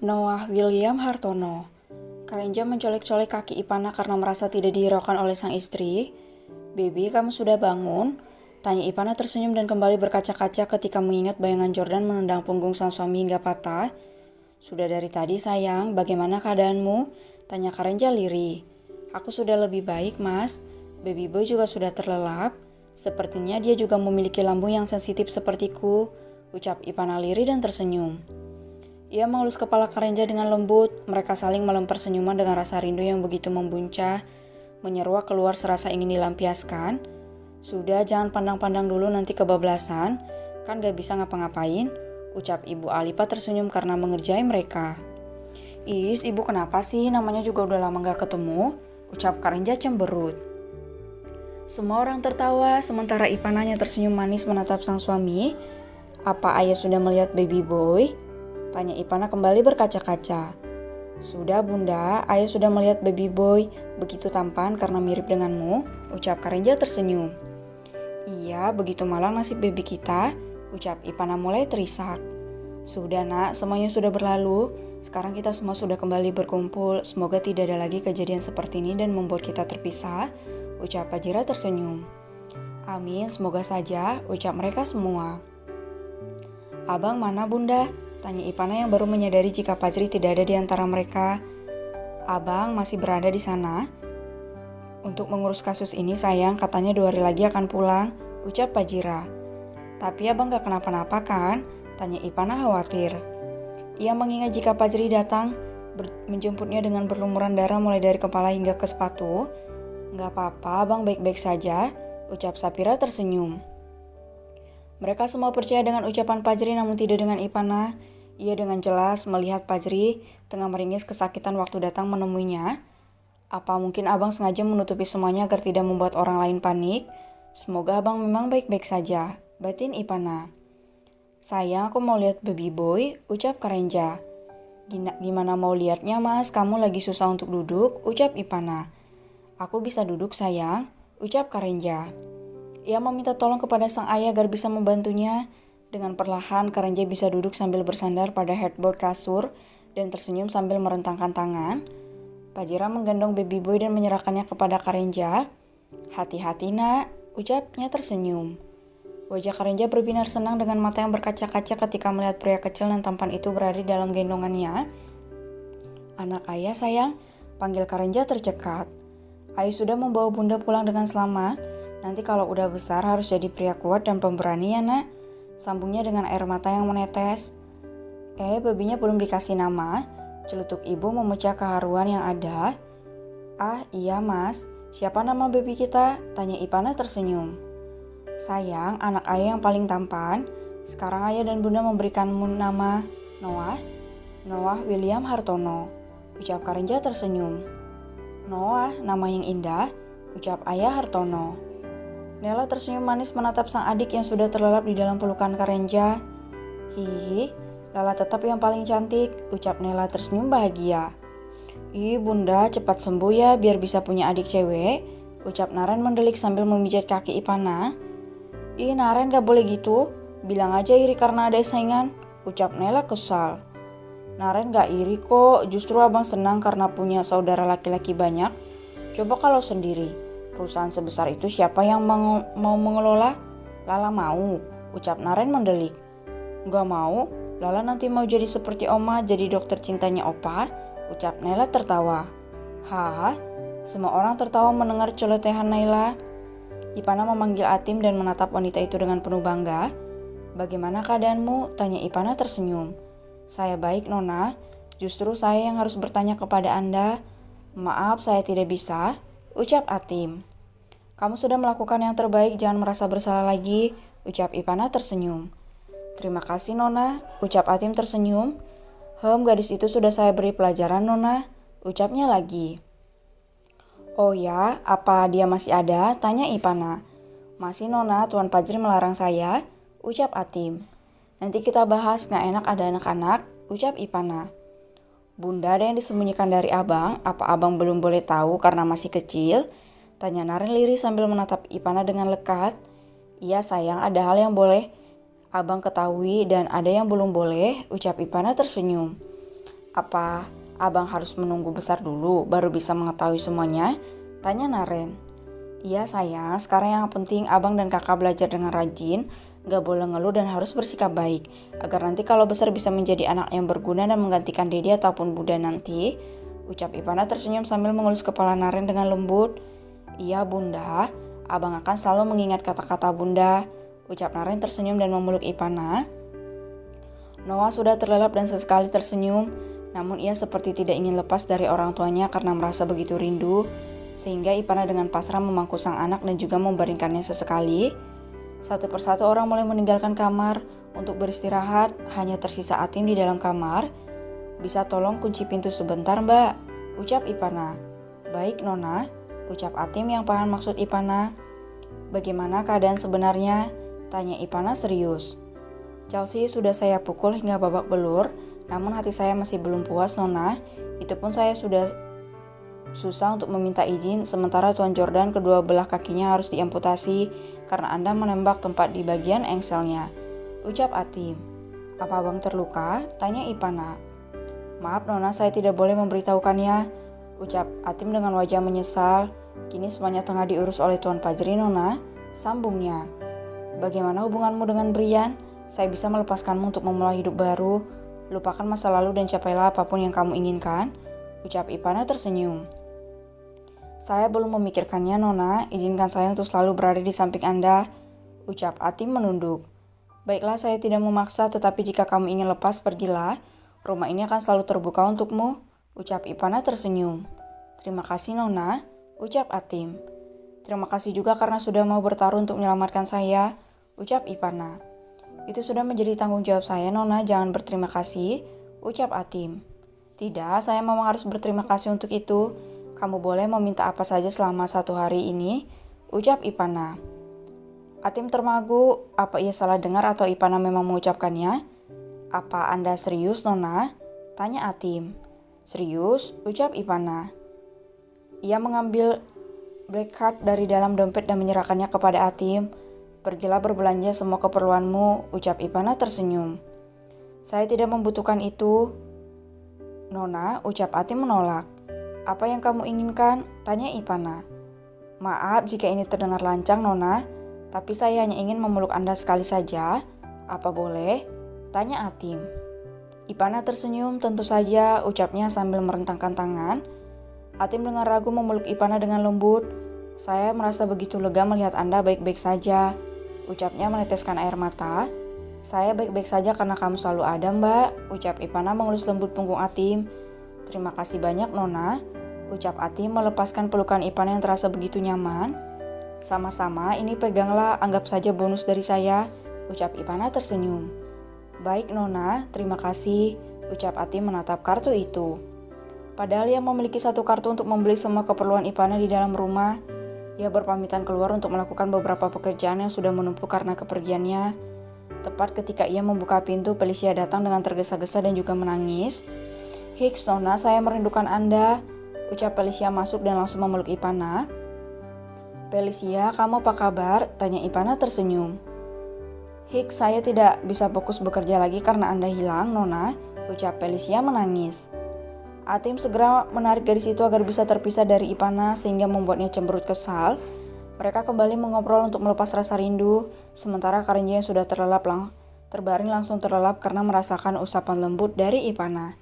Noah William Hartono. Karenja mencolek-colek kaki Ipana karena merasa tidak dihiraukan oleh sang istri. "Baby, kamu sudah bangun?" tanya Ipana tersenyum dan kembali berkaca-kaca ketika mengingat bayangan Jordan menendang punggung sang suami hingga patah. "Sudah dari tadi sayang, bagaimana keadaanmu?" tanya Karenja lirih. "Aku sudah lebih baik mas, baby boy juga sudah terlelap. Sepertinya dia juga memiliki lambung yang sensitif sepertiku," ucap Ipana lirih dan tersenyum. Ia mengelus kepala Karenja dengan lembut. Mereka saling melempar senyuman dengan rasa rindu yang begitu membuncah. Menyeruak keluar serasa ingin dilampiaskan. "Sudah, jangan pandang-pandang dulu nanti kebablasan. Kan gak bisa ngapa-ngapain," ucap Ibu Alipa tersenyum karena mengerjai mereka. "Is, ibu kenapa sih? Namanya juga udah lama gak ketemu," ucap Karenja cemberut. Semua orang tertawa, sementara Ipananya tersenyum manis menatap sang suami. "Apa ayah sudah melihat baby boy?" tanya Ipana kembali berkaca-kaca. "Sudah bunda, ayah sudah melihat baby boy, begitu tampan karena mirip denganmu," ucap Karenja tersenyum. "Iya, begitu malang nasib baby kita," ucap Ipana mulai terisak. "Sudah nak, semuanya sudah berlalu. Sekarang kita semua sudah kembali berkumpul. Semoga tidak ada lagi kejadian seperti ini dan membuat kita terpisah," ucap Fajira tersenyum. "Amin, semoga saja," ucap mereka semua. "Abang mana bunda?" tanya Ipana yang baru menyadari jika Fajri tidak ada di antara mereka. "Abang masih berada di sana untuk mengurus kasus ini sayang, katanya 2 hari lagi akan pulang," ucap Fajira. "Tapi abang gak kenapa-napa kan?" tanya Ipana khawatir. Ia mengingat jika Fajri datang menjemputnya dengan berlumuran darah mulai dari kepala hingga ke sepatu. "Gak apa-apa, abang baik-baik saja," ucap Sapira tersenyum. Mereka semua percaya dengan ucapan Fajri namun tidak dengan Ipana. Ia dengan jelas melihat Fajri tengah meringis kesakitan waktu datang menemuinya. "Apa mungkin abang sengaja menutupi semuanya agar tidak membuat orang lain panik? Semoga abang memang baik-baik saja," batin Ipana. "Sayang, aku mau lihat baby boy," ucap Karenja. Gimana mau lihatnya mas, kamu lagi susah untuk duduk," ucap Ipana. "Aku bisa duduk sayang," ucap Karenja. Ia meminta tolong kepada sang ayah agar bisa membantunya. Dengan perlahan, Karenja bisa duduk sambil bersandar pada headboard kasur dan tersenyum sambil merentangkan tangan. Fajira menggendong baby boy dan menyerahkannya kepada Karenja. "Hati-hati nak," ucapnya tersenyum. Wajah Karenja berbinar senang dengan mata yang berkaca-kaca ketika melihat pria kecil dan tampan itu berada di dalam gendongannya. "Anak ayah sayang," panggil Karenja tercekat. "Ayah sudah membawa bunda pulang dengan selamat. Nanti kalau udah besar harus jadi pria kuat dan pemberani ya nak," sambungnya dengan air mata yang menetes. Babinya belum dikasih nama," celutuk ibu memecah keharuan yang ada. "Ah iya mas, siapa nama baby kita?" tanya Ipana tersenyum. "Sayang, anak ayah yang paling tampan. Sekarang ayah dan bunda memberikanmu nama Noah William Hartono," ucap Karenja tersenyum. "Noah, nama yang indah," ucap ayah Hartono. Nela tersenyum manis menatap sang adik yang sudah terlelap di dalam pelukan Karenja. "Hihi, Lala tetap yang paling cantik," ucap Nela tersenyum bahagia. "Ih bunda, cepat sembuh ya biar bisa punya adik cewek," ucap Naren mendelik sambil memijat kaki Ipana. "Ih Naren gak boleh gitu, bilang aja iri karena ada saingan," ucap Nela kesal. "Naren gak iri kok, justru abang senang karena punya saudara laki-laki banyak. Coba kalau sendiri, perusahaan sebesar itu siapa yang mau mengelola?" "Lala mau," ucap Naren mendelik. "Gak mau, Lala nanti mau jadi seperti Oma, jadi dokter cintanya Opa," ucap Nela tertawa. "Hah?" Semua orang tertawa mendengar celotehan Nela. Ipana memanggil Atim dan menatap wanita itu dengan penuh bangga. "Bagaimana keadaanmu?" tanya Ipana tersenyum. "Saya baik Nona, justru saya yang harus bertanya kepada Anda." "Maaf saya tidak bisa," ucap Atim. "Kamu sudah melakukan yang terbaik, jangan merasa bersalah lagi," ucap Ipana tersenyum. "Terima kasih Nona," ucap Atim tersenyum. Gadis itu sudah saya beri pelajaran Nona," ucapnya lagi. "Oh ya, apa dia masih ada?" tanya Ipana. "Masih Nona, Tuan Fajri melarang saya," ucap Atim. "Nanti kita bahas, gak enak ada anak-anak," ucap Ipana. "Bunda, ada yang disembunyikan dari abang? Apa abang belum boleh tahu karena masih kecil?" tanya Naren lirih sambil menatap Ipana dengan lekat. "Iya sayang, ada hal yang boleh abang ketahui dan ada yang belum boleh," ucap Ipana tersenyum. Apa abang harus menunggu besar dulu baru bisa mengetahui semuanya? Tanya Naren. Iya sayang, sekarang yang penting abang dan kakak belajar dengan rajin, gak boleh ngeluh dan harus bersikap baik, agar nanti kalau besar bisa menjadi anak yang berguna dan menggantikan Dede ataupun Bunda nanti. Ucap Ipana tersenyum sambil mengelus kepala Naren dengan lembut. Iya bunda, abang akan selalu mengingat kata-kata bunda. Ucap Naren tersenyum dan memeluk Ipana. Noah sudah terlelap dan sesekali tersenyum, namun ia seperti tidak ingin lepas dari orang tuanya karena merasa begitu rindu, sehingga Ipana dengan pasrah memangku sang anak dan juga membaringkannya sesekali. Satu persatu orang mulai meninggalkan kamar untuk beristirahat, hanya tersisa Atim di dalam kamar. Bisa tolong kunci pintu sebentar mbak, ucap Ipana. Baik Nona, ucap Atim yang paham maksud Ipana. Bagaimana keadaan sebenarnya? Tanya Ipana serius. Chelsea sudah saya pukul hingga babak belur, namun hati saya masih belum puas Nona. Itu pun saya sudah susah untuk meminta izin, sementara Tuan Jordan kedua belah kakinya harus diamputasi karena Anda menembak tempat di bagian engselnya, ucap Atim. Apa abang terluka? Tanya Ipana. Maaf Nona, saya tidak boleh memberitahukannya, ucap Atim dengan wajah menyesal. Kini semuanya tengah diurus oleh Tuan Fajri Nona, sambungnya. Bagaimana hubunganmu dengan Brian? Saya bisa melepaskanmu untuk memulai hidup baru. Lupakan masa lalu dan capailah apapun yang kamu inginkan, ucap Ipana tersenyum. Saya belum memikirkannya Nona, izinkan saya untuk selalu berada di samping Anda, ucap Atim menunduk. Baiklah, saya tidak memaksa, tetapi jika kamu ingin lepas, pergilah. Rumah ini akan selalu terbuka untukmu, ucap Ipana tersenyum. Terima kasih Nona, ucap Atim. Terima kasih juga karena sudah mau bertaruh untuk menyelamatkan saya, ucap Ipana. Itu sudah menjadi tanggung jawab saya Nona, jangan berterima kasih, ucap Atim. Tidak, saya memang harus berterima kasih untuk itu. Kamu boleh meminta apa saja selama 1 hari ini, ucap Ipana. Atim termagu, apa ia salah dengar atau Ipana memang mengucapkannya? Apa Anda serius Nona? Tanya Atim. Serius, ucap Ipana. Ia mengambil black card dari dalam dompet dan menyerahkannya kepada Atim. Pergilah berbelanja semua keperluanmu, ucap Ipana tersenyum. Saya tidak membutuhkan itu, Nona, ucap Atim menolak. Apa yang kamu inginkan? Tanya Ipana. Maaf jika ini terdengar lancang Nona, tapi saya hanya ingin memeluk Anda sekali saja. Apa boleh? Tanya Atim. Ipana tersenyum, tentu saja, ucapnya sambil merentangkan tangan. Atim dengan ragu memeluk Ipana dengan lembut. Saya merasa begitu lega melihat Anda baik-baik saja, ucapnya meneteskan air mata. Saya baik-baik saja karena kamu selalu ada mbak, ucap Ipana mengelus lembut punggung Atim. Terima kasih banyak Nona, ucap Atim melepaskan pelukan Ipana yang terasa begitu nyaman. Sama-sama, ini peganglah, anggap saja bonus dari saya, ucap Ipana tersenyum. Baik Nona, terima kasih, ucap Atim menatap kartu itu. Padahal ia memiliki 1 kartu untuk membeli semua keperluan Ipana di dalam rumah. Ia berpamitan keluar untuk melakukan beberapa pekerjaan yang sudah menumpuk karena kepergiannya. Tepat ketika ia membuka pintu, Felicia datang dengan tergesa-gesa dan juga menangis. Hicks Nona, saya merindukan Anda, ucap Felicia masuk dan langsung memeluk Ipana. Felicia, kamu apa kabar? Tanya Ipana tersenyum. Hicks, saya tidak bisa fokus bekerja lagi karena Anda hilang Nona, ucap Felicia menangis. Atim segera menarik garis itu agar bisa terpisah dari Ipana sehingga membuatnya cemberut kesal. Mereka kembali mengobrol untuk melepas rasa rindu, sementara Karenja yang sudah terbaring langsung terlelap karena merasakan usapan lembut dari Ipana.